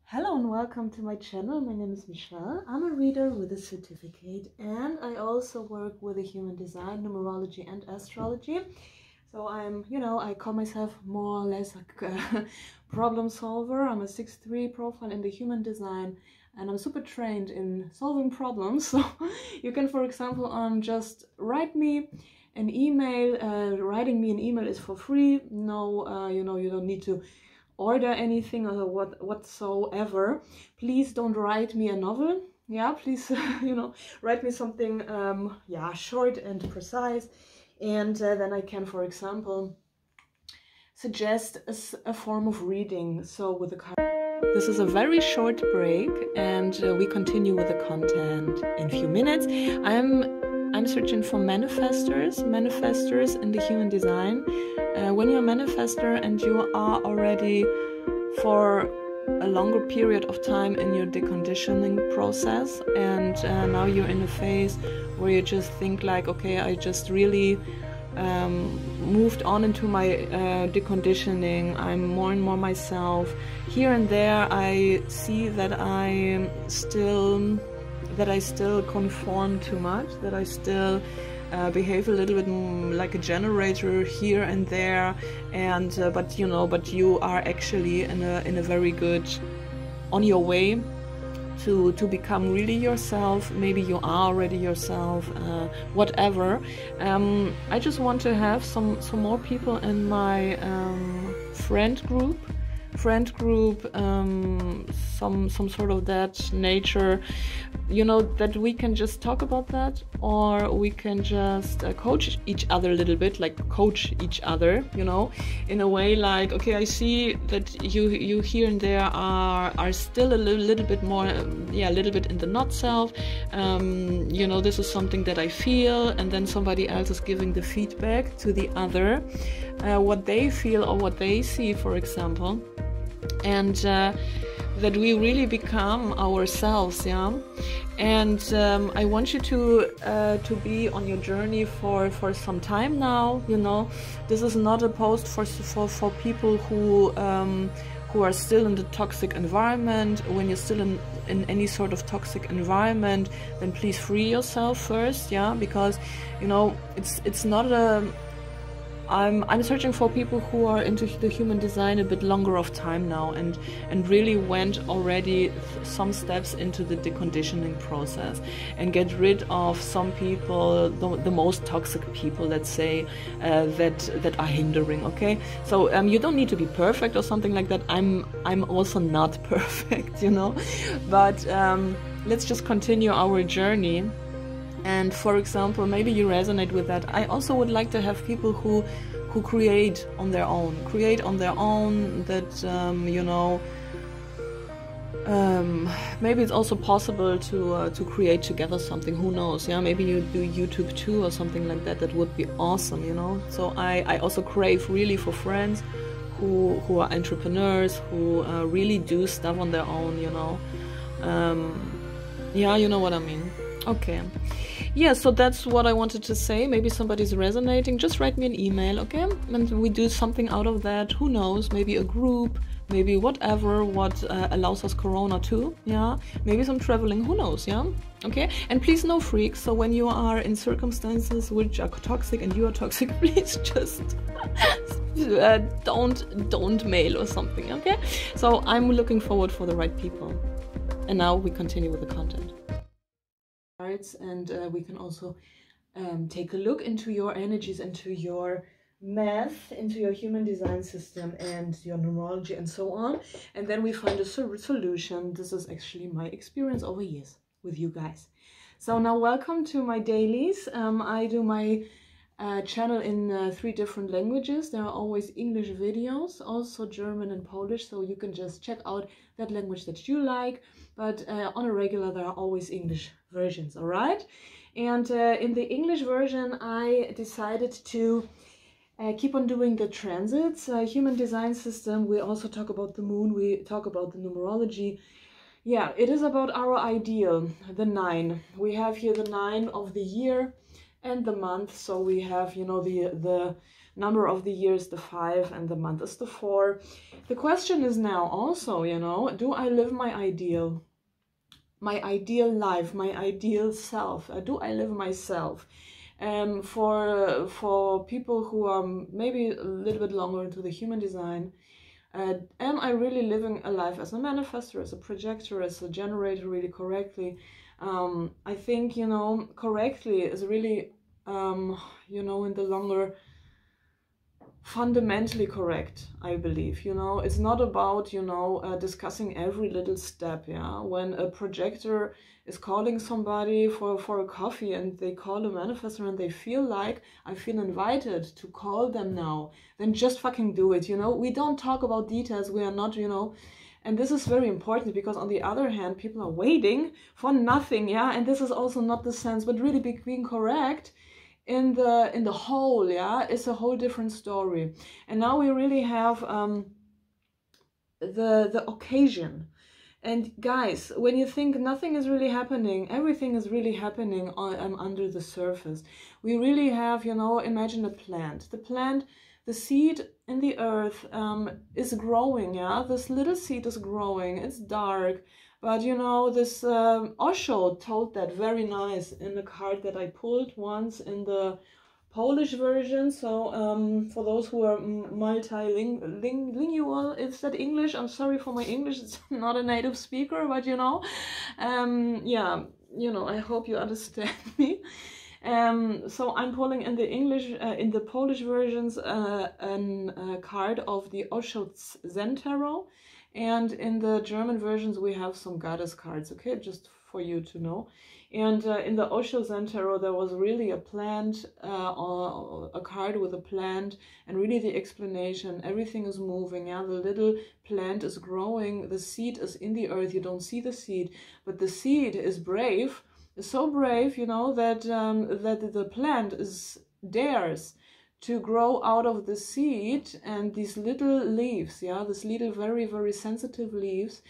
Hello and welcome to my channel. My name is Michelle. I'm a reader with a certificate and I also work with the human design, numerology and astrology. So I call myself more or less like a problem solver. I'm a 6-3 profile in the human design and I'm super trained in solving problems. So you can, for example, just write me an email. Writing me an email is for free. No, you don't need to order anything or whatsoever. Please don't write me a novel. Yeah, please, write me something, short and precise. And then I can, for example, suggest a form of reading. So with the card. This is a very short break and we continue with the content in a few minutes. I'm searching for manifestors in the human design. When you're a manifestor and you are already for a longer period of time in your deconditioning process and now you're in a phase where you just think like, okay, I just really moved on into my deconditioning. I'm more and more myself. Here and there I see that I still conform too much, that I still behave a little bit like a generator here and there, and but you are actually in a very good, on your way to become really yourself. Maybe you are already yourself, whatever. I just want to have some more people in my friend group, some sort of that nature, that we can just talk about that, or we can just coach each other a little bit, like coach each other, in a way like, okay, I see that you here and there are still a little bit more, a little bit in the not self. This is something that I feel, and then somebody else is giving the feedback to the other, what they feel or what they see, for example. And that we really become ourselves, and I want you to be on your journey for some time now. This is not a post for people who are still in the toxic environment. When you're still in any sort of toxic environment, then please free yourself first, because it's not a I'm searching for people who are into the human design a bit longer of time now and really went already some steps into the deconditioning process and get rid of some people, the most toxic people, let's say, that are hindering. Okay, so you don't need to be perfect or something like that. I'm also not perfect, but let's just continue our journey. And for example, maybe you resonate with that. I also would like to have people who create on their own, that, maybe it's also possible to create together something. Who knows? Maybe you do YouTube too or something like that. That would be awesome, So I also crave really for friends who are entrepreneurs, who really do stuff on their own, you know what I mean. Okay, so that's what I wanted to say. Maybe somebody's resonating, just write me an email, okay, and we do something out of that. Who knows, maybe a group, maybe whatever, what allows us Corona too, maybe some traveling, who knows, okay. And please, no freaks. So when you are in circumstances which are toxic and you are toxic, please just don't mail or something, okay. So I'm looking forward for the right people, and now we continue with the content. And we can also take a look into your energies, into your math, into your human design system and your numerology and so on, and then we find a solution. This is actually my experience over years with you guys. So now welcome to my dailies. I do my channel in 3 different languages. There are always English videos, also German and Polish, so you can just check out that language that you like, but on a regular there are always English versions, all right? And in the English version I decided to keep on doing the transits, human design system. We also talk about the moon, we talk about the numerology. It is about our ideal, the 9. We have here the 9 of the year and the month, so we have, the number of the year is the 5 and the month is the 4. The question is now also, you know, do I live my ideal life, my ideal self? Do I live myself? For people who are maybe a little bit longer into the human design, am I really living a life as a manifestor, as a projector, as a generator really correctly? I think, you know, correctly is really, you know, in the longer, fundamentally correct, I believe. You know, it's not about, you know, discussing every little step. Yeah, when a projector is calling somebody for a coffee and they call a manifestor and they feel like, I feel invited to call them now, then just fucking do it. You know, we don't talk about details. We are not, you know, and this is very important, because on the other hand, people are waiting for nothing. Yeah, and this is also not the sense, but really being correct in the whole, yeah, it's a whole different story. And now we really have the occasion. And guys, when you think nothing is really happening, everything is really happening under the surface. We really have, you know, imagine a plant. The seed in the earth is growing, yeah? This little seed is growing, it's dark. But, you know, this Osho told that very nice in the card that I pulled once in the Polish version. So for those who are multilingual, is that English? I'm sorry for my English. It's not a native speaker, but, you know, yeah, you know, I hope you understand me. So I'm pulling in the English, in the Polish versions, a card of the Osho Zen Tarot. And in the German versions, we have some goddess cards, okay, just for you to know. And in the Osho Zen Tarot, there was really a plant, or a card with a plant, and really the explanation, everything is moving, yeah, the little plant is growing, the seed is in the earth, you don't see the seed, but the seed is brave, is so brave, you know, that, that the plant dares to grow out of the seed, and these little leaves, yeah, these little very, very sensitive leaves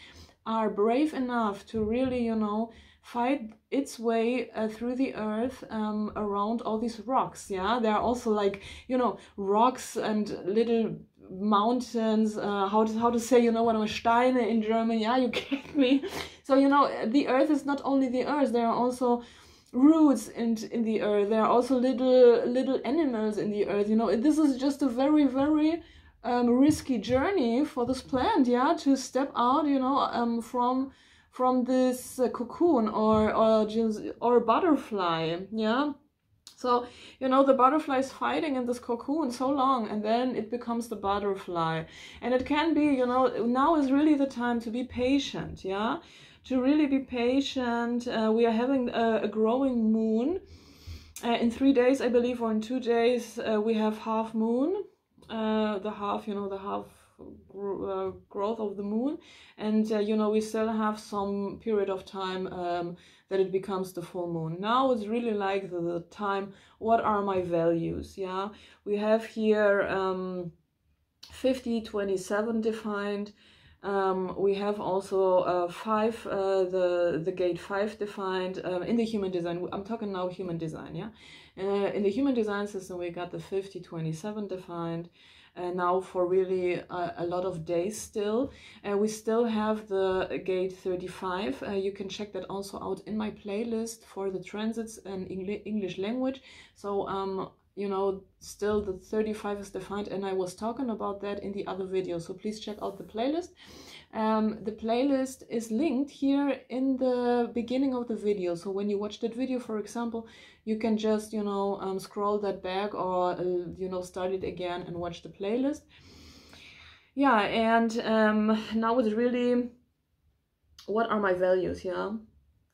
are brave enough to really, you know, fight its way through the earth around all these rocks, yeah. There are also, like, you know, rocks and little mountains, how to say, you know, what are Steine in German, yeah, you get me. So, you know, the earth is not only the earth, there are also roots in the earth, there are also little animals in the earth, you know. This is just a very, very risky journey for this plant, yeah, to step out, you know, from this cocoon or butterfly, yeah. So, you know, the butterfly is fighting in this cocoon so long, and then it becomes the butterfly. And it can be, you know, now is really the time to be patient, yeah, to really be patient. We are having a growing moon. In 3 days, I believe, or in 2 days, we have half moon, the half, you know, the half growth of the moon. And, you know, we still have some period of time that it becomes the full moon. Now it's really like the time, what are my values, yeah? We have here 5027 defined. We have also 5, the gate 5 defined in the human design. I'm talking now human design, yeah. In the human design system, we got the 5027 defined. Now for really a lot of days still. We still have the gate 35. You can check that also out in my playlist for the transits and English language. So you know, still the 35 is defined, and I was talking about that in the other video, so please check out the playlist. The playlist is linked here in the beginning of the video, so when you watch that video, for example, you can just, you know, scroll that back, or you know, start it again and watch the playlist. Yeah, and now it's really, what are my values, yeah?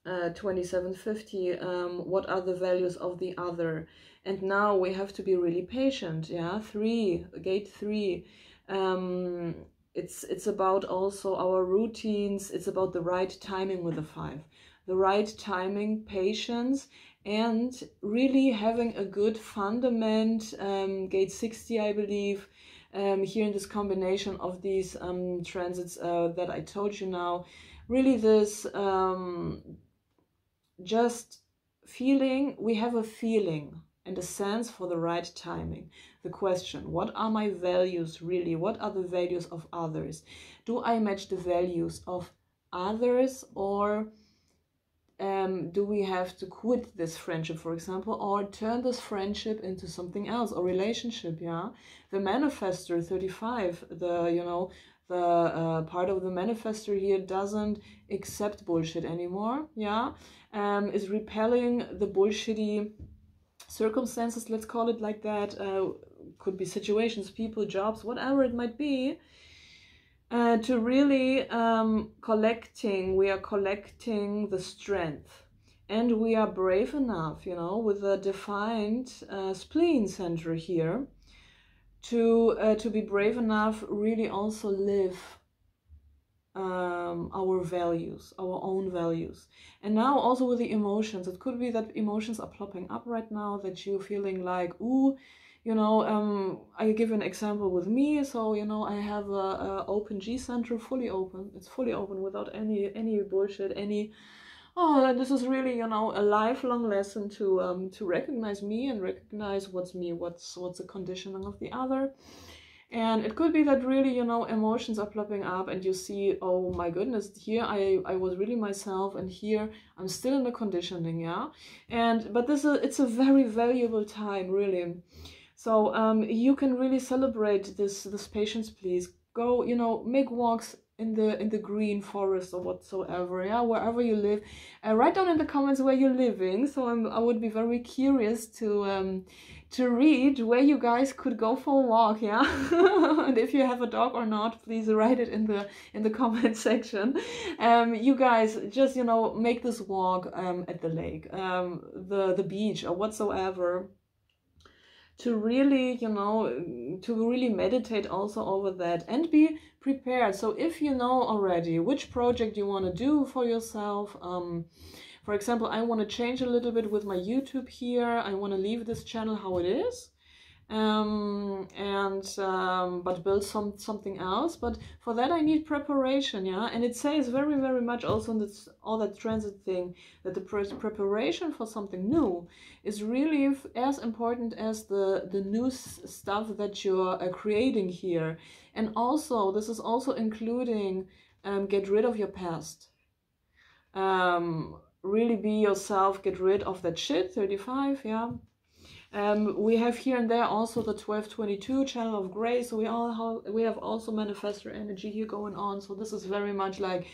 2750, what are the values of the other? And now we have to be really patient, yeah. 3, gate 3, it's about also our routines. It's about the right timing with the 5, the right timing, patience, and really having a good fundament. Gate 60, I believe, here in this combination of these transits that I told you now, really this just feeling, we have a feeling, and a sense for the right timing. The question, what are my values really? What are the values of others? Do I match the values of others, or do we have to quit this friendship, for example, or turn this friendship into something else, or relationship? Yeah, the manifestor 35, the part of the manifestor here doesn't accept bullshit anymore. Yeah, is repelling the bullshitty circumstances, let's call it like that. Could be situations, people, jobs, whatever it might be. To really we are collecting the strength, and we are brave enough, with a defined spleen center here, to be brave enough really also live our values, our own values. And now also with the emotions, it could be that emotions are plopping up right now, that you're feeling like, ooh, I give an example with me. So, I have a open G center, fully open. It's fully open without any bullshit, this is really, a lifelong lesson to recognize me and recognize what's me, what's the conditioning of the other. And it could be that really, emotions are plopping up and you see, oh my goodness, here I was really myself, and here I'm still in the conditioning, yeah? But it's a very valuable time, really. So you can really celebrate this patience, please. Go, make walks in the green forest or whatsoever, yeah, wherever you live. Write down in the comments where you're living. So I would be very curious to read where you guys could go for a walk, yeah. And if you have a dog or not, please write it in the comment section. You guys just make this walk at the lake, the beach, or whatsoever, to really meditate also over that and be prepared. So if you know already which project you want to do for yourself, for example, I want to change a little bit with my YouTube here. I want to leave this channel how it is, but build something else. But for that I need preparation, yeah. And it says very, very much also in this all that transit thing, that the preparation for something new is really as important as the new stuff that you're creating here. And also this is also including get rid of your past. Really be yourself, get rid of that shit. 35, yeah. We have here and there also the 1222 channel of grace. So we have also manifestor energy here going on. So this is very much like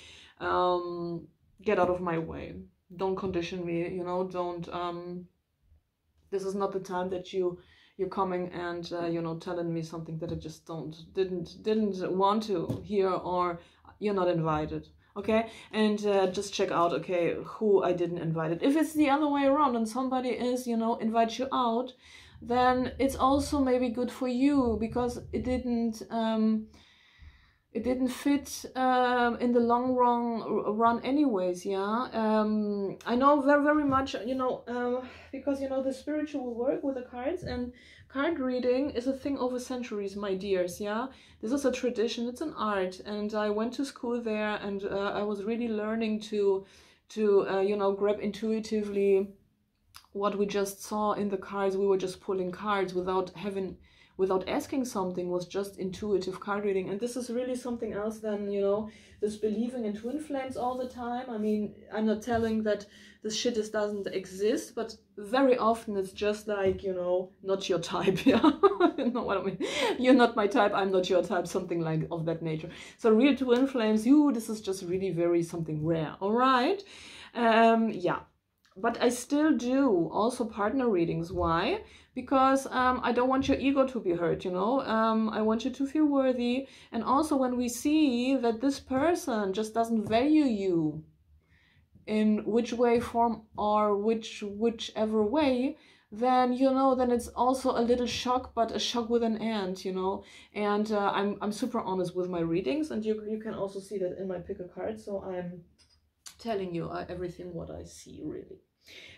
get out of my way, don't condition me, don't this is not the time that you're coming and telling me something that I just didn't want to hear, or you're not invited. Okay, and just check out, okay, who I didn't invite it. If it's the other way around and somebody is, invite you out, then it's also maybe good for you, because it didn't fit in the long run anyways, yeah. I know very, very much, because, the spiritual work with the cards and card reading is a thing over centuries, my dears, yeah. This is a tradition, it's an art, and I went to school there, and I was really learning to grab intuitively what we just saw in the cards. We were just pulling cards without asking something, was just intuitive card reading. And this is really something else than, this believing in twin flames all the time. I mean, I'm not telling that this shit doesn't exist, but very often it's just like, not your type, yeah. You know what I mean? You're not my type, I'm not your type, something like of that nature. So real twin flames, this is just really very something rare, all right? Yeah. But I still do also partner readings. Why? Because I don't want your ego to be hurt, I want you to feel worthy. And also when we see that this person just doesn't value you in which way, form, or whichever way, then, then it's also a little shock, but a shock with an end, And I'm super honest with my readings, and you can also see that in my pick a card. So I'm telling you everything what I see, really.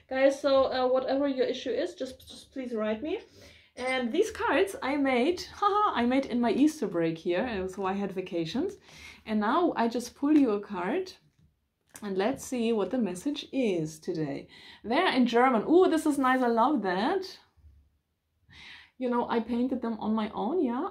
Guys, so whatever your issue is, just please write me. And these cards I made in my Easter break here, so I had vacations. And now I just pull you a card, and let's see what the message is today. They're in German. Ooh, this is nice, I love that. you know, I painted them on my own, yeah.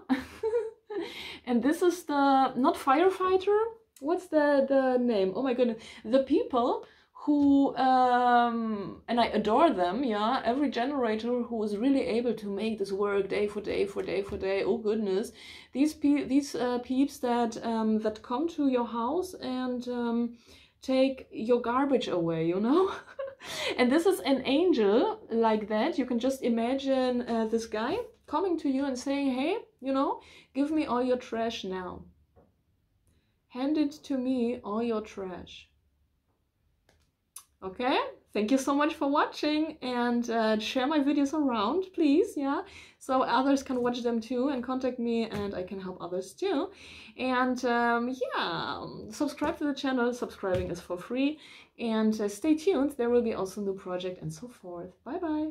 And this is the, not firefighter, what's the name? Oh my goodness, the people who, and I adore them, yeah, every generator who is really able to make this work day for day for day for day. Oh goodness, these peeps that that come to your house and take your garbage away, you know. And this is an angel like that. You can just imagine this guy coming to you and saying, hey, you know, give me all your trash now. Hand it to me, all your trash. Okay, thank you so much for watching, and share my videos around, please, yeah, so others can watch them too and contact me and I can help others too. And yeah, subscribe to the channel. Subscribing is for free, and stay tuned, there will be also a new project and so forth. Bye bye.